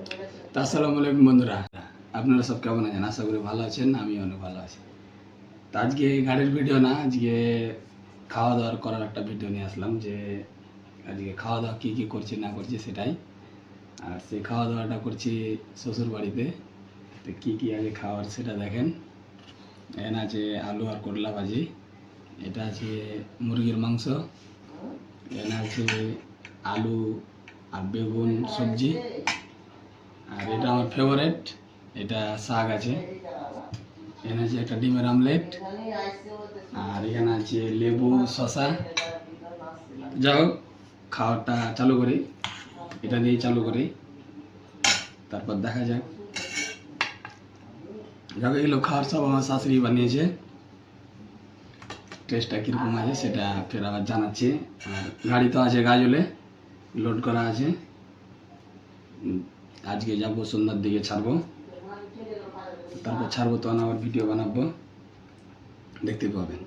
তো আসসালামু আলাইকুম বন্ধুরা, আপনারা সব কেমন আছেন? আশা করি ভালো আছেন, আমি অনেক ভালো আছি। তো আজকে গাড়ির ভিডিও না, আজকে খাওয়া দাওয়ার করার একটা ভিডিও নিয়ে আসলাম, যে আজকে খাওয়া দাওয়া কী কী করছি না করছি সেটাই। আর সেই খাওয়া দাওয়াটা করছি শ্বশুর বাড়িতে। তো কী কী আগে খাওয়ার সেটা দেখেন। এখানে আছে আলু আর করলা ভাজি, এটা আছে মুরগির মাংস, এখানে আছে আলু আর বেগুন সবজি, আর এটা আমার ফেভারেট, এটা শাক আছে, এখানে আছে একটা ডিমের আমলেট, আর এখানে আছে লেবু শসা। যাই হোক, খাওয়াটা চালু করি, এটা দিয়েই চালু করি, তারপর দেখা যাক। যাক, এগুলো খাওয়ার সব আমার শাশুড়ি বানিয়েছে, টেস্টটা কীরকম আছে সেটা ফের আবার জানাচ্ছি। আর গাড়ি তো আছে গাজলে, লোড করা আছে, আজকে যাবো সন্ধ্যার দিকে ছাড়বো, তারপর ছাড়বো তো আবার ভিডিও বানাবো, দেখতে পাবেন।